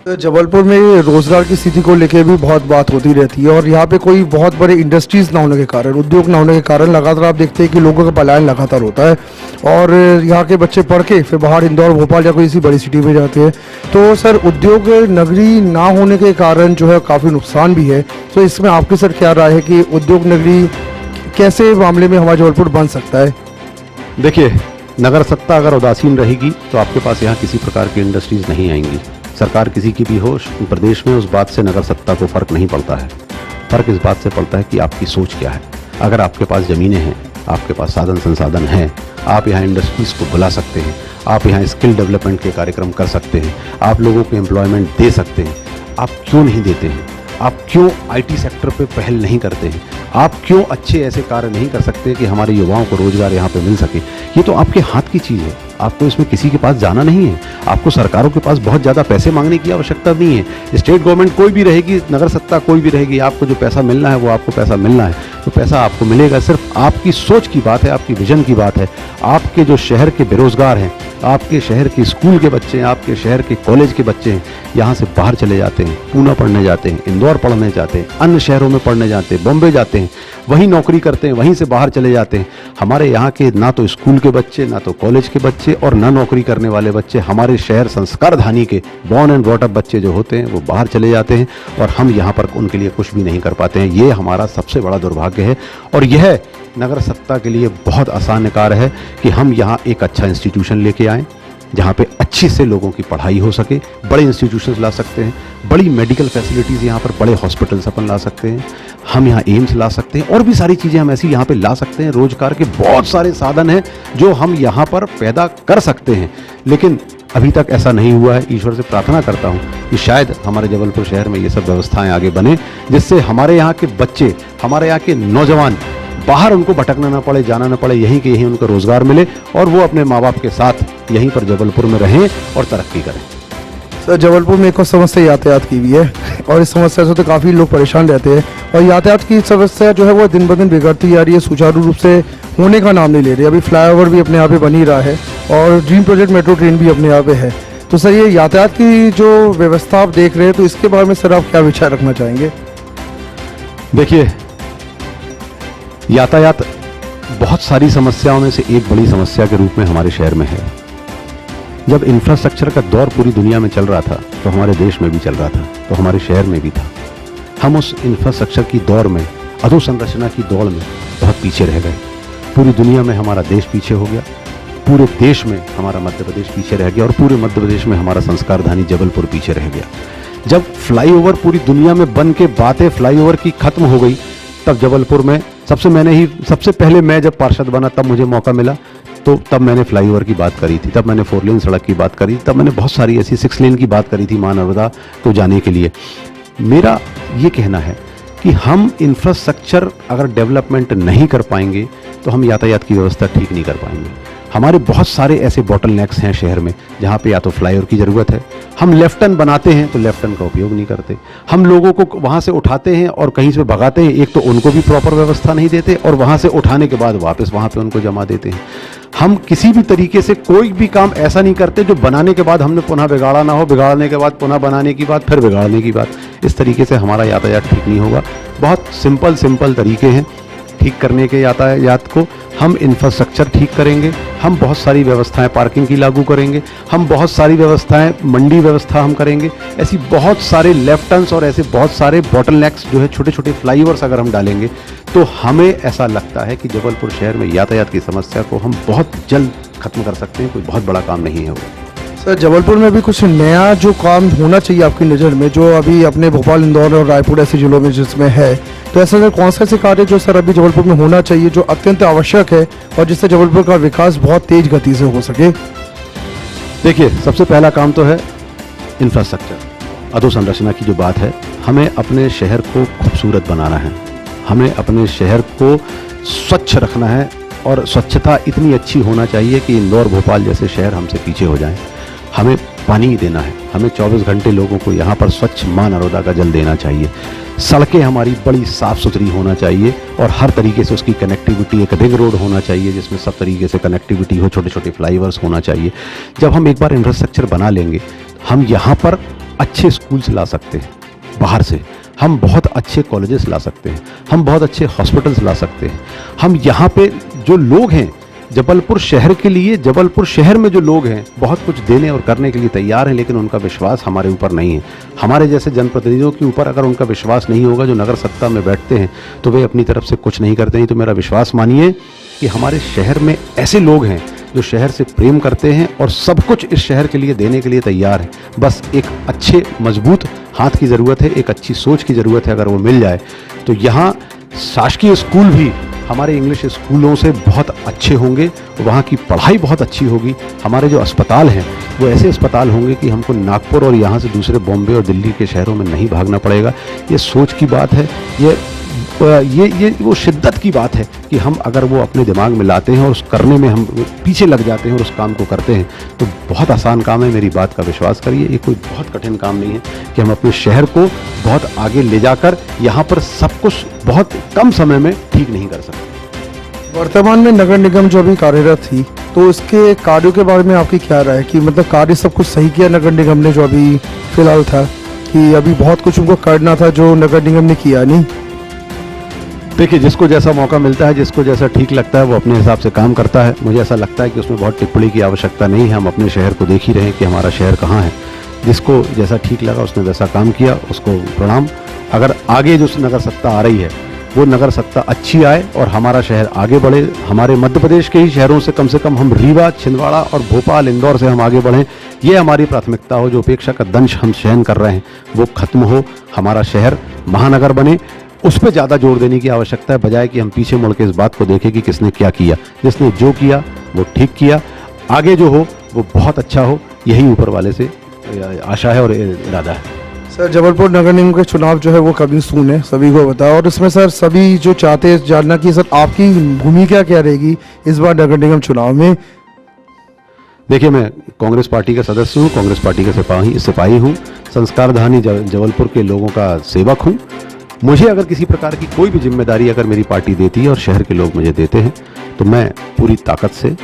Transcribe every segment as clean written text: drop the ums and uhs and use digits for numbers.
जबलपुर में रोजगार की स्थिति को लेकर भी बहुत बात होती रहती है और यहाँ पे कोई बहुत बड़े इंडस्ट्रीज ना होने के कारण, उद्योग ना होने के कारण लगातार आप देखते हैं कि लोगों का पलायन लगातार होता है और यहाँ के बच्चे पढ़ के फिर बाहर इंदौर, भोपाल या कोई इसी बड़ी सिटी में जाते हैं। तो सर, उद्योग नगरी ना होने के कारण जो है काफ़ी नुकसान भी है। तो इसमें आपकी सर क्या राय है कि उद्योग नगरी कैसे मामले में हमारा जबलपुर बन सकता है? देखिए, नगर सत्ता अगर उदासीन रहेगी तो आपके पास यहाँ किसी प्रकार की इंडस्ट्रीज नहीं आएंगी। सरकार किसी की भी हो प्रदेश में, उस बात से नगर सत्ता को फर्क नहीं पड़ता है। फर्क इस बात से पड़ता है कि आपकी सोच क्या है। अगर आपके पास ज़मीनें हैं, आपके पास साधन संसाधन हैं, आप यहाँ इंडस्ट्रीज़ को बुला सकते हैं, आप यहाँ स्किल डेवलपमेंट के कार्यक्रम कर सकते हैं, आप लोगों को एम्प्लॉयमेंट दे सकते हैं, आप क्यों नहीं देते हैं? आप क्यों आईटी सेक्टर पे पहल नहीं करते हैं? आप क्यों अच्छे ऐसे कार्य नहीं कर सकते कि हमारे युवाओं को रोजगार यहाँ पे मिल सके? ये तो आपके हाथ की चीज़ है। आपको इसमें किसी के पास जाना नहीं है। आपको सरकारों के पास बहुत ज़्यादा पैसे मांगने की आवश्यकता नहीं है। स्टेट गवर्नमेंट कोई भी रहेगी, नगर सत्ता कोई भी रहेगी, आपको जो पैसा मिलना है वो आपको पैसा मिलना है, तो पैसा आपको मिलेगा। सिर्फ आपकी सोच की बात है, आपकी विजन की बात है। आपके जो शहर के बेरोजगार हैं, आपके शहर के स्कूल के बच्चे हैं, आपके शहर के कॉलेज के बच्चे हैं, यहाँ से बाहर चले जाते हैं, पूना पढ़ने जाते हैं, इंदौर पढ़ने जाते हैं, अन्य शहरों में पढ़ने जाते हैं, बॉम्बे जाते हैं, वहीं नौकरी करते हैं, वहीं से बाहर चले जाते हैं। हमारे यहाँ के ना तो स्कूल के बच्चे, ना तो कॉलेज के बच्चे और ना नौकरी करने वाले बच्चे, हमारे शहर संस्कारधानी के बॉर्न एंड ब्रॉट अप बच्चे जो होते हैं वो बाहर चले जाते हैं और हम यहाँ पर उनके लिए कुछ भी नहीं कर पाते हैं। ये हमारा सबसे बड़ा दुर्भाग्य है और यह नगर सत्ता के लिए बहुत आसान कार्य है कि हम यहाँ एक अच्छा इंस्टीट्यूशन लेके आएँ जहाँ पे अच्छी से लोगों की पढ़ाई हो सके। बड़े इंस्टीट्यूशंस ला सकते हैं, बड़ी मेडिकल फैसिलिटीज़ यहाँ पर, बड़े हॉस्पिटल्स अपन ला सकते हैं, हम यहाँ एम्स ला सकते हैं और भी सारी चीज़ें हम ऐसी यहाँ पे ला सकते हैं। रोजगार के बहुत सारे साधन हैं जो हम यहाँ पर पैदा कर सकते हैं, लेकिन अभी तक ऐसा नहीं हुआ है। ईश्वर से प्रार्थना करता हूँ कि शायद हमारे जबलपुर शहर में ये सब व्यवस्थाएँ आगे बने, जिससे हमारे यहाँ के बच्चे, हमारे यहाँ के नौजवान बाहर उनको भटकना ना पड़े, जाना ना पड़े, यहीं के यहीं उनको रोजगार मिले और वो अपने माँ बाप के साथ यहीं पर जबलपुर में रहें और तरक्की करें। सर, जबलपुर में एक और समस्या यातायात की भी है और इस समस्या से तो काफ़ी लोग परेशान रहते हैं और यातायात की समस्या जो है वो दिन ब दिन बिगड़ती जा रही है, सुचारू रूप से होने का नाम नहीं ले रही। अभी फ्लाईओवर भी अपने यहाँ पे बन ही रहा है और ड्रीम प्रोजेक्ट मेट्रो ट्रेन भी अपने यहाँ पे है। तो सर, ये यातायात की जो व्यवस्था आप देख रहे हैं, तो इसके बारे में सर आप क्या विचार रखना चाहेंगे? देखिए, यातायात बहुत सारी समस्याओं में से एक बड़ी समस्या के रूप में हमारे शहर में है। जब इंफ्रास्ट्रक्चर का दौर पूरी दुनिया में चल रहा था तो हमारे देश में भी चल रहा था, तो हमारे शहर में भी था। हम उस इंफ्रास्ट्रक्चर की दौर में, अधोसंरचना की दौड़ में बहुत पीछे रह गए। पूरी दुनिया में हमारा देश पीछे हो गया, पूरे देश में हमारा मध्य प्रदेश पीछे रह गया और पूरे मध्य प्रदेश में हमारा संस्कारधानी जबलपुर पीछे रह गया। जब फ्लाईओवर पूरी दुनिया में बन के बातें फ्लाईओवर की खत्म हो गई, तब जबलपुर में सबसे पहले मैं जब पार्षद बना, तब मुझे मौका मिला, तो तब मैंने फ्लाईओवर की बात करी थी, तब मैंने 4 लेन सड़क की बात करी, तब मैंने बहुत सारी ऐसी 6 लेन की बात करी थी मां नर्मदा को जाने के लिए। मेरा ये कहना है कि हम इंफ्रास्ट्रक्चर अगर डेवलपमेंट नहीं कर पाएंगे तो हम यातायात की व्यवस्था ठीक नहीं कर पाएंगे। हमारे बहुत सारे ऐसे बॉटलनेक्स हैं शहर में जहाँ पे या तो फ्लाईओवर की ज़रूरत है, हम लेफ्ट टर्न बनाते हैं तो लेफ्ट टर्न का उपयोग नहीं करते, हम लोगों को वहाँ से उठाते हैं और कहीं से भगाते हैं, एक तो उनको भी प्रॉपर व्यवस्था नहीं देते और वहाँ से उठाने के बाद वापस वहाँ पे उनको जमा देते हैं। हम किसी भी तरीके से कोई भी काम ऐसा नहीं करते जो बनाने के बाद हमने पुनः बिगाड़ा ना हो, बिगाड़ने के बाद पुनः बनाने की बात, फिर बिगाड़ने की बात। इस तरीके से हमारा यातायात ठीक नहीं होगा। बहुत सिंपल तरीके हैं ठीक करने के यातायात को। हम इंफ्रास्ट्रक्चर ठीक करेंगे, हम बहुत सारी व्यवस्थाएं पार्किंग की लागू करेंगे, हम बहुत सारी व्यवस्थाएं, मंडी व्यवस्था हम करेंगे, ऐसी बहुत सारे लेफ्ट टर्न्स और ऐसे बहुत सारे बॉटलनेक्स जो है, छोटे छोटे फ्लाईओवर्स अगर हम डालेंगे तो हमें ऐसा लगता है कि जबलपुर शहर में यातायात की समस्या को हम बहुत जल्द खत्म कर सकते हैं। कोई बहुत बड़ा काम नहीं है वो। सर, जबलपुर में भी कुछ नया जो काम होना चाहिए आपकी नज़र में, जो अभी अपने भोपाल, इंदौर और रायपुर ऐसे जिलों में जिसमें है, तो ऐसा सर कौन सा ऐसे कार्य जो सर अभी जबलपुर में होना चाहिए, जो अत्यंत आवश्यक है और जिससे जबलपुर का विकास बहुत तेज गति से हो सके? देखिए, सबसे पहला काम तो है इंफ्रास्ट्रक्चर, अधोसंरचना की जो बात है। हमें अपने शहर को खूबसूरत बनाना है, हमें अपने शहर को स्वच्छ रखना है और स्वच्छता इतनी अच्छी होना चाहिए कि इंदौर, भोपाल जैसे शहर हमसे पीछे हो जाएं। हमें पानी देना है, हमें 24 घंटे लोगों को यहाँ पर स्वच्छ मां नर्मदा का जल देना चाहिए। सड़कें हमारी बड़ी साफ़ सुथरी होना चाहिए और हर तरीके से उसकी कनेक्टिविटी, एक रिंग रोड होना चाहिए जिसमें सब तरीके से कनेक्टिविटी हो, छोटे छोटे फ्लाईओवर्स होना चाहिए। जब हम एक बार इंफ्रास्ट्रक्चर बना लेंगे, हम यहाँ पर अच्छे स्कूल्स ला सकते हैं बाहर से, हम बहुत अच्छे कॉलेजेस ला सकते हैं, हम बहुत अच्छे हॉस्पिटल्स ला सकते हैं। हम यहाँ पे जो लोग हैं जबलपुर शहर के लिए, जबलपुर शहर में जो लोग हैं बहुत कुछ देने और करने के लिए तैयार हैं, लेकिन उनका विश्वास हमारे ऊपर नहीं है। हमारे जैसे जनप्रतिनिधियों के ऊपर अगर उनका विश्वास नहीं होगा, जो नगर सत्ता में बैठते हैं, तो वे अपनी तरफ से कुछ नहीं करते हैं। तो मेरा विश्वास मानिए कि हमारे शहर में ऐसे लोग हैं जो शहर से प्रेम करते हैं और सब कुछ इस शहर के लिए देने के लिए तैयार है। बस एक अच्छे मजबूत हाथ की ज़रूरत है, एक अच्छी सोच की ज़रूरत है। अगर वो मिल जाए तो यहाँ शासकीय स्कूल भी हमारे इंग्लिश स्कूलों से बहुत अच्छे होंगे, वहाँ की पढ़ाई बहुत अच्छी होगी। हमारे जो अस्पताल हैं वो ऐसे अस्पताल होंगे कि हमको नागपुर और यहाँ से दूसरे बॉम्बे और दिल्ली के शहरों में नहीं भागना पड़ेगा। ये सोच की बात है, ये वो शिद्दत की बात है कि हम अगर वो अपने दिमाग में लाते हैं और उस करने में हम पीछे लग जाते हैं और उस काम को करते हैं तो बहुत आसान काम है। मेरी बात का विश्वास करिए, ये कोई बहुत कठिन काम नहीं है कि हम अपने शहर को बहुत आगे ले जाकर यहाँ पर सब कुछ बहुत कम समय में ठीक नहीं कर सकते। वर्तमान में नगर निगम जो अभी कार्यरत थी, तो उसके कार्यों के बारे में आपकी क्या राय है कि मतलब कार्य सब कुछ सही किया नगर निगम ने जो अभी फिलहाल था, कि अभी बहुत कुछ उनको करना था जो नगर निगम ने किया नहीं? देखिए, जिसको जैसा मौका मिलता है, जिसको जैसा ठीक लगता है, वो अपने हिसाब से काम करता है। मुझे ऐसा लगता है कि उसमें बहुत टिप्पणी की आवश्यकता नहीं है। हम अपने शहर को देख ही रहे हैं कि हमारा शहर कहाँ है। जिसको जैसा ठीक लगा उसने वैसा काम किया, उसको प्रणाम। अगर आगे जो नगर सत्ता आ रही है वो नगर सत्ता अच्छी आए और हमारा शहर आगे बढ़े, हमारे मध्य प्रदेश के ही शहरों से कम हम रीवा, छिंदवाड़ा और भोपाल, इंदौर से हम आगे बढ़ें, ये हमारी प्राथमिकता हो। जो उपेक्षा का दंश हम सहन कर रहे हैं वो खत्म हो, हमारा शहर महानगर बने, उस पर ज़्यादा जोर देने की आवश्यकता है, बजाय कि हम पीछे मुड़ के इस बात को देखें कि किसने क्या किया। जिसने जो किया वो ठीक किया, आगे जो हो वो बहुत अच्छा हो, यही ऊपर वाले से आशा है और इरादा है। सर, जबलपुर नगर निगम के चुनाव जो है वो कभी सून है, सभी को बताओ, और इसमें सर सभी जो चाहते हैं जानना कि सर आपकी भूमिका क्या रहेगी इस बार नगर निगम चुनाव में? देखिए, मैं कांग्रेस पार्टी का सदस्य हूँ, कांग्रेस पार्टी का सिपाही हूँ, संस्कारधानी जबलपुर के लोगों का सेवक हूँ। मुझे अगर किसी प्रकार की कोई भी जिम्मेदारी अगर मेरी पार्टी देती है और शहर के लोग मुझे देते हैं तो मैं पूरी ताकत से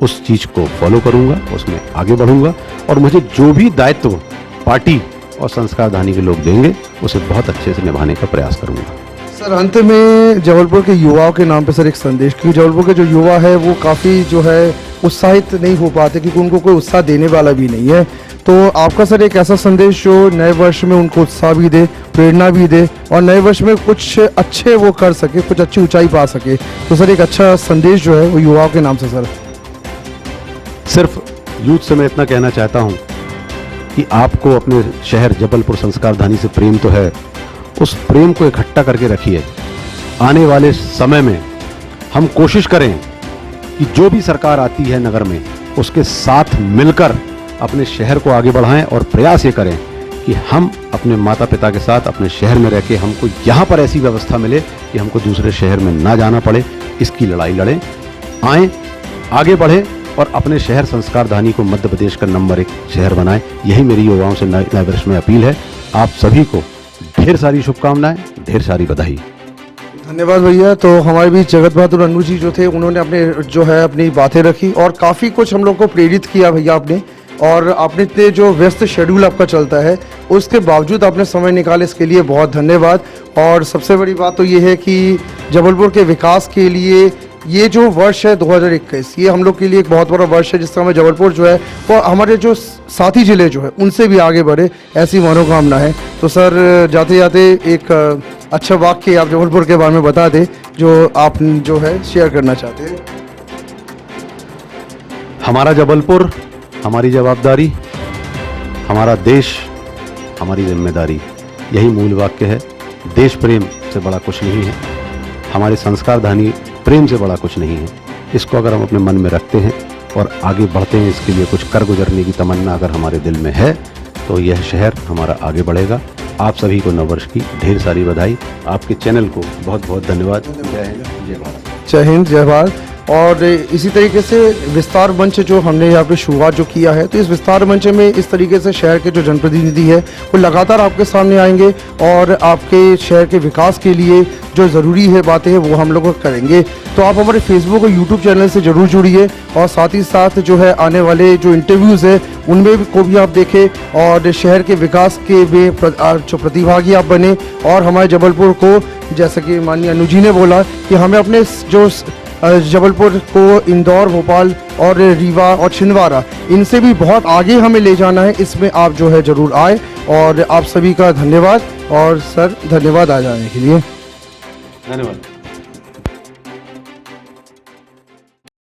उस चीज़ को फॉलो करूंगा, उसमें आगे बढ़ूंगा और मुझे जो भी दायित्व पार्टी और संस्कारधानी के लोग देंगे उसे बहुत अच्छे से निभाने का प्रयास करूंगा। सर, अंत में जबलपुर के युवाओं के नाम पे सर एक संदेश, क्योंकि जबलपुर के जो युवा है वो काफ़ी जो है उत्साहित नहीं हो पाते क्योंकि उनको कोई उत्साह देने वाला भी नहीं है। तो आपका सर एक ऐसा संदेश जो नए वर्ष में उनको उत्साह भी दे, प्रेरणा भी दे और नए वर्ष में कुछ अच्छे वो कर सके, कुछ अच्छी ऊंचाई पा सके, तो सर एक अच्छा संदेश जो है वो युवाओं के नाम से सर। सिर्फ यूथ से मैं इतना कहना चाहता हूँ कि आपको अपने शहर जबलपुर संस्कारधानी से प्रेम तो है, उस प्रेम को इकट्ठा करके रखिए। आने वाले समय में हम कोशिश करें कि जो भी सरकार आती है नगर में उसके साथ मिलकर अपने शहर को आगे बढ़ाएं और प्रयास ये करें कि हम अपने माता पिता के साथ अपने शहर में रह के हमको यहाँ पर ऐसी व्यवस्था मिले कि हमको दूसरे शहर में ना जाना पड़े। इसकी लड़ाई लड़ें, आएँ, आगे बढ़ें और अपने शहर संस्कारधानी को मध्य प्रदेश का नंबर 1 शहर बनाएं। यही मेरी युवाओं से नए वर्ष में अपील है। आप सभी को ढेर सारी शुभकामनाएं, ढेर सारी बधाई। धन्यवाद भैया। तो हमारे बीच जगत बहादुर अन्नू जी जो थे उन्होंने अपने जो है अपनी बातें रखी और काफ़ी कुछ हम लोग को प्रेरित किया भैया आपने, और आपने इतने जो व्यस्त शेड्यूल आपका चलता है उसके बावजूद आपने समय निकाले, इसके लिए बहुत धन्यवाद। और सबसे बड़ी बात तो ये है कि जबलपुर के विकास के लिए ये जो वर्ष है 2021, ये हम लोग के लिए एक बहुत बड़ा वर्ष है जिसका हमें जबलपुर जो है वो हमारे जो साथी ज़िले जो है उनसे भी आगे बढ़े, ऐसी मनोकामना है। तो सर, जाते जाते एक अच्छा वाक्य आप जबलपुर के बारे में बता दें जो आप जो है शेयर करना चाहते हैं। हमारा जबलपुर हमारी जवाबदारी, हमारा देश हमारी जिम्मेदारी, यही मूल वाक्य है। देश प्रेम से बड़ा कुछ नहीं है, हमारे संस्कारधानी प्रेम से बड़ा कुछ नहीं है। इसको अगर हम अपने मन में रखते हैं और आगे बढ़ते हैं, इसके लिए कुछ कर गुजरने की तमन्ना अगर हमारे दिल में है तो यह शहर हमारा आगे बढ़ेगा। आप सभी को नववर्ष की ढेर सारी बधाई। आपके चैनल को बहुत बहुत धन्यवाद। जय हिंद, जय भारत। जय हिंद, जय भारत। और इसी तरीके से विस्तार मंच जो हमने यहाँ पे शुरुआत जो किया है, तो इस विस्तार मंच में इस तरीके से शहर के जो जनप्रतिनिधि है वो लगातार आपके सामने आएंगे और आपके शहर के विकास के लिए जो ज़रूरी है बातें हैं वो हम लोग करेंगे। तो आप हमारे फेसबुक और यूट्यूब चैनल से ज़रूर जुड़िए और साथ ही साथ जो है आने वाले जो इंटरव्यूज़ है उनमें भी को भी आप देखें और शहर के विकास के में जो प्रतिभागी आप बने और हमारे जबलपुर को, जैसा कि माननीय अनु जी ने बोला कि हमें अपने जो जबलपुर को इंदौर, भोपाल और रीवा और छिंदवाड़ा इनसे भी बहुत आगे हमें ले जाना है। इसमें आप जो है ज़रूर आए और आप सभी का धन्यवाद। और सर धन्यवाद आ जाने के लिए। धन्यवाद।